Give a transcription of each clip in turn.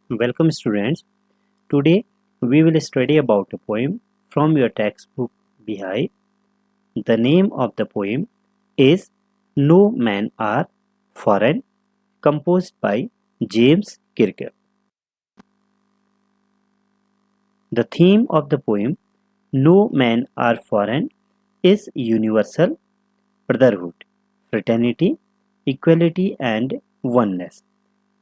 Welcome students. Today we will study about a poem from your textbook Bihai. The name of the poem is No Men Are Foreign, composed by James Kirker. The theme of the poem No Men Are Foreign is universal brotherhood, fraternity, equality and oneness.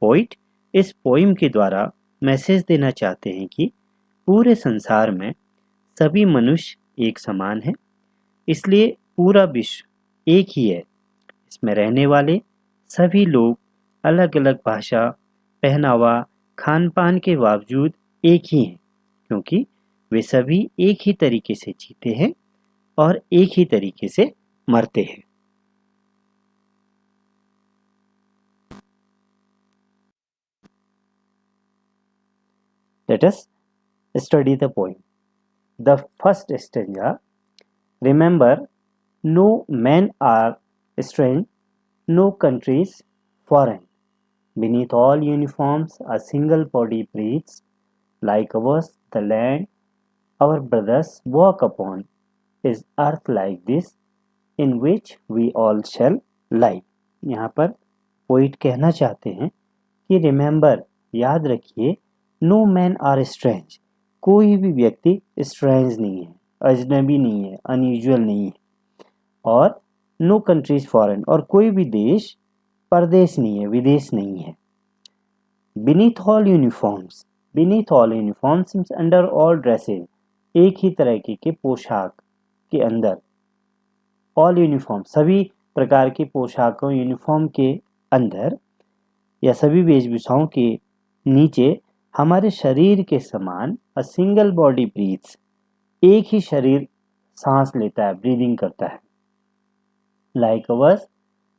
Poet इस poem के द्वारा message देना चाहते हैं कि पूरे संसार में सभी मनुष्य एक समान हैं, इसलिए पूरा विश्व एक ही है। इसमें रहने वाले सभी लोग अलग अलग भाषा, पहनावा, खान पान के बावजूद एक ही हैं, क्योंकि वे सभी एक ही तरीके से जीते हैं और एक ही तरीके से मरते हैं। Let us study the poem. The first stanza. Remember, no men are strange, no countries foreign. Beneath all uniforms, a single body breathes. Like ours, the land our brothers walk upon is earth like this, in which we all shall lie. यहाँ पर poet कहना चाहते हैं कि remember, याद रखिए, no man are strange, कोई भी व्यक्ति स्ट्रेंज नहीं है, अजनबी नहीं है, अनयूजुअल नहीं है, और नो कंट्रीज फॉरेन, और कोई भी देश परदेश नहीं है, विदेश नहीं है। Beneath all uniforms, beneath all uniforms under all dresses, एक ही तरह के पोशाक के अंदर, ऑल यूनिफॉर्म, सभी प्रकार की पोशाकों यूनिफॉर्म के अंदर या सभी वेशभूषाओं के नीचे हमारे शरीर के समान अ सिंगल बॉडी ब्रीथ्स, एक ही शरीर सांस लेता है, ब्रीदिंग करता है। Like ours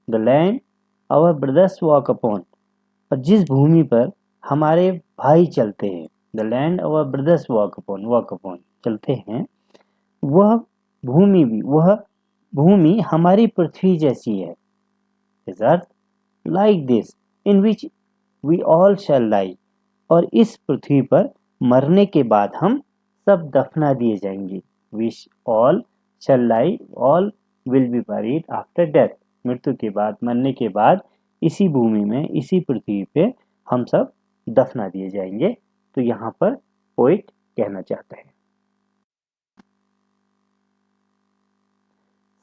the land our brothers walk upon, और जिस भूमि पर हमारे भाई चलते हैं, the land our brothers walk upon चलते हैं, वह भूमि हमारी पृथ्वी जैसी है। Is earth like this in which we all shall lie, और इस पृथ्वी पर मरने के बाद हम सब दफना दिए जाएंगे। We all shall lie, all will be buried after death, मृत्यु के बाद, मरने के बाद इसी भूमि में, इसी पृथ्वी पे हम सब दफना दिए जाएंगे। तो यहाँ पर पोइट कहना चाहता है।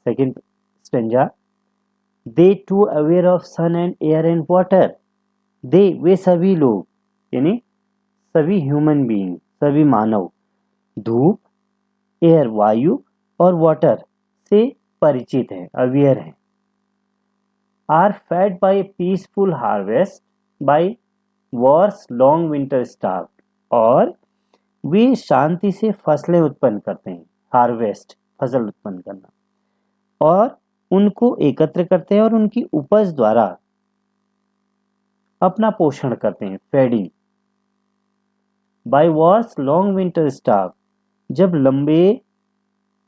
Second stanza, they too aware of sun and air and water, they वे सभी लोग, यानी सभी ह्यूमन बीइंग, सभी मानव, धूप, एयर वायु और वाटर से परिचित हैं, अवेयर हैं। Are fed by peaceful harvest by wars long winter starve, और वे शांति से फसलें उत्पन्न करते हैं, हार्वेस्ट फसल उत्पन्न करना, और उनको एकत्र करते हैं और उनकी उपज द्वारा अपना पोषण करते हैं, feeding. By wars long winter starve, जब लंबे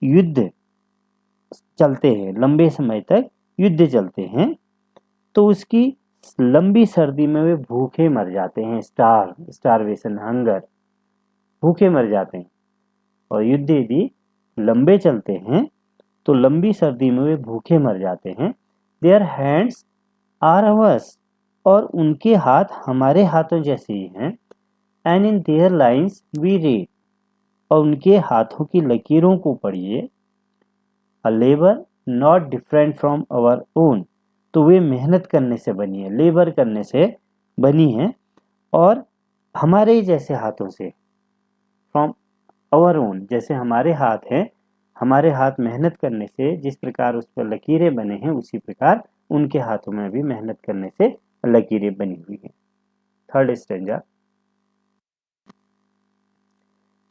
युद्ध चलते हैं, लंबे समय तक युद्ध चलते हैं, तो उसकी लंबी सर्दी में वे भूखे मर जाते हैं, स्टारवेशन, हंगर, भूखे मर जाते हैं। और युद्ध यदि लंबे चलते हैं तो लंबी सर्दी में वे भूखे मर जाते हैं। देयर हैंड्स आर अवर्स, और उनके हाथ हमारे हाथों जैसे ही हैं। And in their lines we read, और उनके हाथों की लकीरों को पढ़िए। A labour not different from our own, तो वे मेहनत करने से बनी है, लेबर करने से बनी है, और हमारे जैसे हाथों से, फ्रॉम अवर ओन, जैसे हमारे हाथ हैं, हमारे हाथ मेहनत करने से जिस प्रकार उस पर लकीरें बने हैं, उसी प्रकार उनके हाथों में भी मेहनत करने से लकीरें बनी हुई हैं। Third stanza,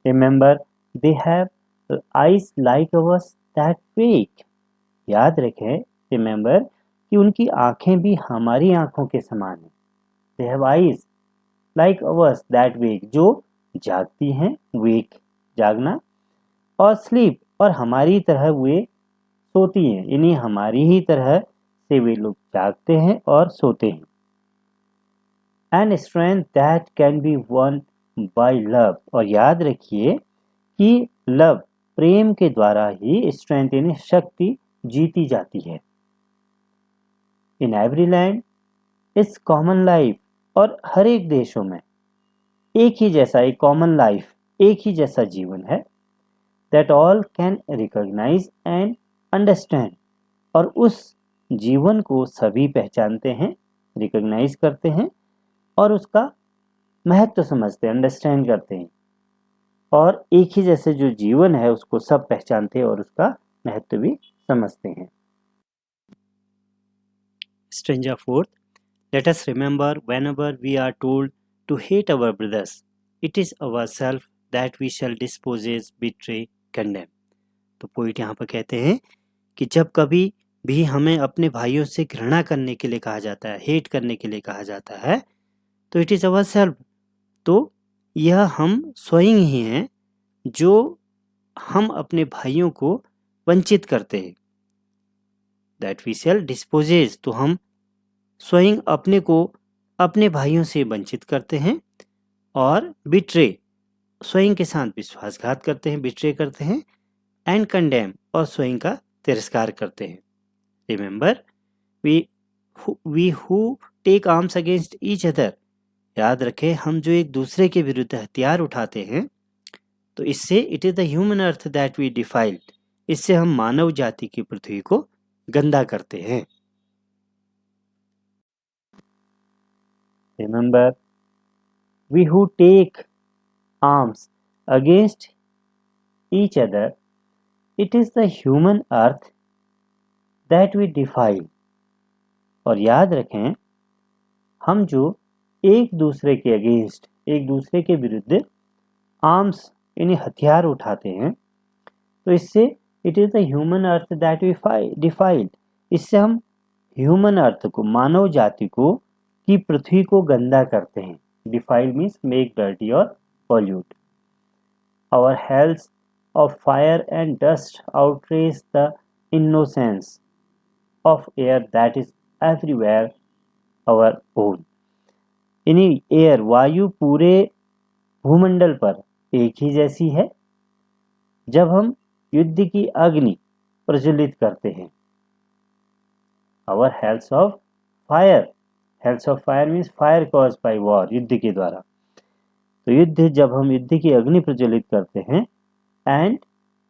remember they have eyes like ours that wake, याद रखें, रिमेंबर, कि उनकी आंखें भी हमारी आंखों के समान हैं। They have eyes like ours that wake, जो जागती हैं, वेक जागना, और स्लीप, और हमारी तरह वे सोती हैं, यानी हमारी ही तरह से वे लोग जागते हैं और सोते हैं। And strength that can be one by love. और याद रखिए कि लव, प्रेम के द्वारा ही स्ट्रेंथ यानी शक्ति जीती जाती है। In every land is common life. और हर एक देशों में एक ही जैसा, एक कॉमन लाइफ, एक ही जैसा जीवन है। That all can recognise and understand. और उस जीवन को सभी पहचानते हैं, रिकॉग्नाइज करते हैं और उसका महत्व समझते हैं, अंडरस्टैंड करते हैं। और एक ही जैसे जो जीवन है उसको सब पहचानते हैं और उसका महत्व भी समझते हैं। Stranger fourth, let us remember whenever we are told to hate our brothers, it is ourself that we shall dispose, betray, condemn. तो पोइट यहाँ पर कहते हैं कि जब कभी भी हमें अपने भाइयों से घृणा करने के लिए कहा जाता है, हेट करने के लिए कहा जाता है, तो इट इज़ अवर सेल्फ, तो यह हम स्वयं ही हैं जो हम अपने भाइयों को वंचित करते हैं। दैट वी शैल डिस्पोजेज, तो हम स्वयं अपने को अपने भाइयों से वंचित करते हैं। और बिट्रे, स्वयं के साथ विश्वासघात करते हैं, बिट्रे करते हैं। एंड कंडेम, और स्वयं का तिरस्कार करते हैं। Remember we who take arms against each other, याद रखें हम जो एक दूसरे के विरुद्ध हथियार उठाते हैं, तो इससे it is the human earth that we defile, इससे हम मानव जाति की पृथ्वी को गंदा करते हैं। Remember we who take arms against each other, it is the human earth that we defile. और याद रखें हम जो एक दूसरे के अगेंस्ट, एक दूसरे के विरुद्ध आर्म्स यानी हथियार उठाते हैं, तो इससे it is the human earth that we defile, इससे हम ह्यूमन अर्थ को, मानव जाति को की पृथ्वी को गंदा करते हैं। डिफाइल मीन्स मेक डर्टी और pollute. Our hells of fire and dust outrage the innocence of air that is everywhere our own. यानी एयर, वायु पूरे भूमंडल पर एक ही जैसी है। जब हम युद्ध की अग्नि प्रज्वलित करते हैं, our hells of fire, hells of fire means fire cause by war, युद्ध के द्वारा। तो युद्ध, जब हम युद्ध की अग्नि प्रज्वलित करते हैं एंड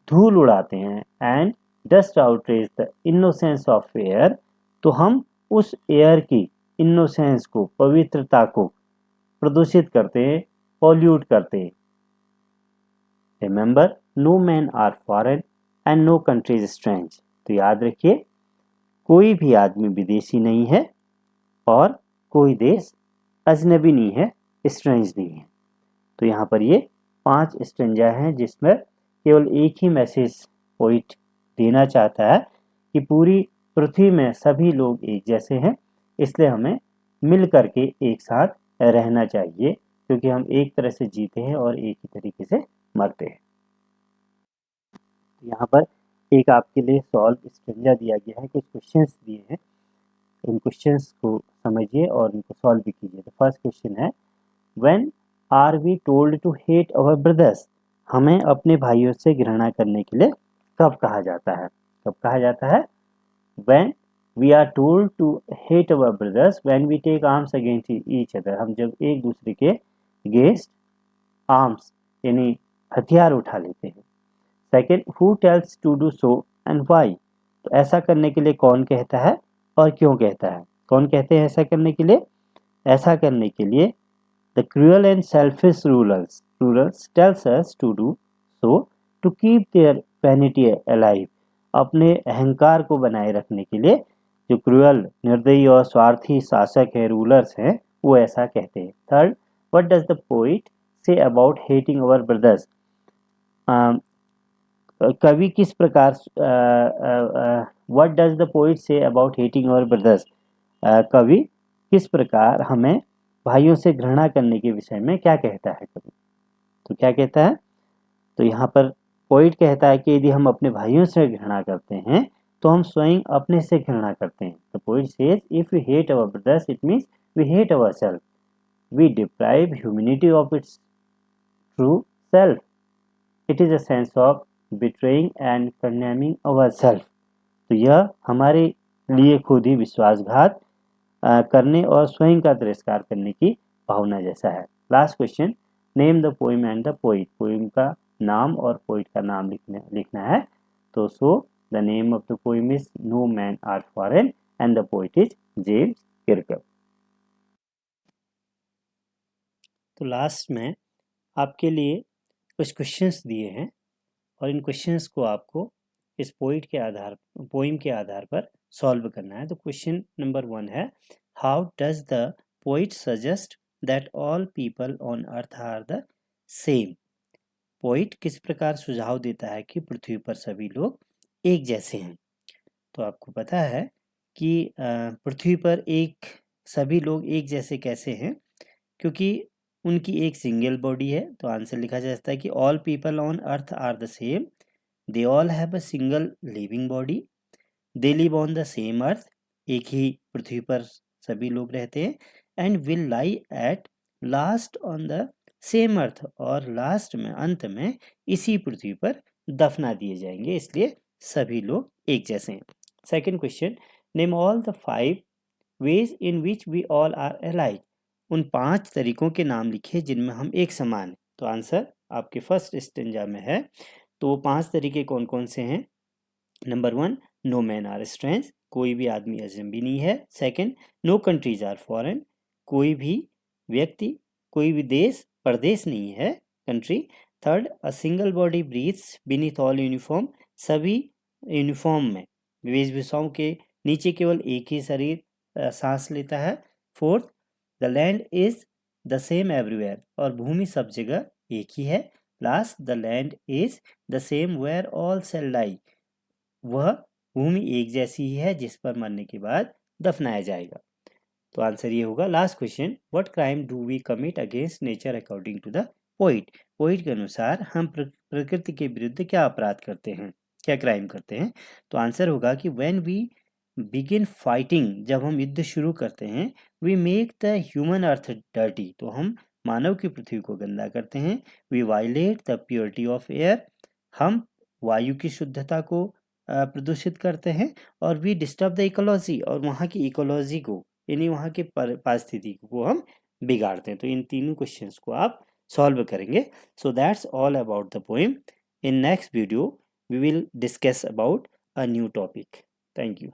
धूल उड़ाते हैं, and dust outrage the innocence of air, तो हम उस एयर की इनोसेंस को, पवित्रता को प्रदूषित करते हैं, पॉल्यूट करते हैं। Remember no man are foreign and no country is strange. तो याद रखिए कोई भी आदमी विदेशी नहीं है और कोई देश अजनबी नहीं है, स्ट्रेंज नहीं है। तो यहाँ पर ये 5 स्ट्रेंजा हैं जिसमें केवल एक ही मैसेज पोइट देना चाहता है कि पूरी पृथ्वी में सभी लोग एक जैसे हैं, इसलिए हमें मिल करके एक साथ रहना चाहिए, क्योंकि हम एक तरह से जीते हैं और एक ही तरीके से मरते हैं। यहाँ पर एक आपके लिए सॉल्व स्ट्रेंजा दिया गया है, कुछ क्वेश्चंस दिए हैं, उन क्वेश्चंस को समझिए और उनको सॉल्व भी कीजिए। तो फर्स्ट क्वेश्चन है, when are we told to hate our brothers, हमें अपने भाइयों से घृणा करने के लिए कब कहा जाता है? कब कहा जाता है? When we are told to hate our brothers when we take arms against each other, हम जब एक दूसरे के अगेंस्ट आर्म्स यानी हथियार उठा लेते हैं। Second, who tells to do so and why, तो ऐसा करने के लिए कौन कहता है और क्यों कहता है? कौन कहते हैं ऐसा करने के लिए? ऐसा करने के लिए the cruel and selfish rulers tells us to do so to keep their vanity alive, अपने अहंकार को बनाए रखने के लिए जो क्रूअल, निर्दयी और स्वार्थी शासक है, रूलर्स हैं, वो ऐसा कहते हैं। Third, what does the poet say about hating our brothers, कवि किस प्रकार, what does the poet say about hating our brothers, कवि किस प्रकार हमें भाइयों से घृणा करने के विषय में क्या कहता है कवि? तो क्या कहता है? तो यहाँ पर पोइट कहता है कि यदि हम अपने भाइयों से घृणा करते हैं तो हम स्वयं अपने से घृणा करते हैं। तो poet says if we hate our brothers it means we hate our self, we deprive humanity of its true self. It is a sense of betraying and condemning ourselves. तो यह हमारे लिए खुद ही विश्वासघात करने और स्वयं का तिरस्कार करने की भावना जैसा है। Last question, name the poem and the poet. Poem का नाम और पोइट का नाम लिखना है। तो so the name of the poem is no man are foreign and the poet is James Kirkup. तो लास्ट में आपके लिए कुछ क्वेश्चंस दिए हैं और इन क्वेश्चंस को आपको इस पोइम के आधार पर सॉल्व करना है। तो क्वेश्चन नंबर 1 है, how does the poet suggest that all people on earth are the same. Poet किस प्रकार सुझाव देता है कि पृथ्वी पर सभी लोग एक जैसे हैं। तो आपको पता है कि पृथ्वी पर सभी लोग एक जैसे कैसे हैं, क्योंकि उनकी एक सिंगल बॉडी है। तो आंसर लिखा जा सकता है कि all people on earth are the same, they all have a single living body, they live on the same earth, एक ही पृथ्वी पर सभी लोग रहते हैं, and will lie at last on the same earth, और लास्ट में अंत में इसी पृथ्वी पर दफना दिए जाएंगे, इसलिए सभी लोग एक जैसे हैं। Second question, name all the 5 ways in which we all are alike. उन 5 तरीकों के नाम लिखे जिनमें हम एक समान हैं। तो आंसर आपके फर्स्ट स्टेंजा में है। तो 5 तरीके कौन कौन से हैं? Number 1, no man are strange, कोई भी आदमी अजनबी नहीं है। Second, no countries are foreign, कोई भी व्यक्ति, कोई भी देश परदेश नहीं है, country. Third, a single body breathes beneath all uniform, सभी यूनिफॉर्म में, वेशभूषाओं के नीचे केवल एक ही शरीर सांस लेता है। Fourth, the land is the same everywhere, और भूमि सब जगह एक ही है। Last, the land is the same where all shall die, वह भूमि एक जैसी ही है जिस पर मरने के बाद दफनाया जाएगा। तो आंसर ये होगा। Last question, what crime do we commit against nature according to the poet. Poet के अनुसार हम प्रकृति के विरुद्ध क्या अपराध करते हैं, क्या क्राइम करते हैं। तो आंसर होगा कि व्हेन वी बिगिन फाइटिंग, जब हम युद्ध शुरू करते हैं, we make the human earth dirty, तो हम मानव की पृथ्वी को गंदा करते हैं। We violate the purity of air, हम वायु की शुद्धता को प्रदूषित करते हैं। और वी डिस्टर्ब द इकोलॉजी, और वहाँ की इकोलॉजी को, यानी वहाँ के पारिस्थितिकी को हम बिगाड़ते हैं। तो इन तीनों क्वेश्चंस को आप सॉल्व करेंगे। So that's all about the poem. In next video we will discuss about a new topic. Thank you.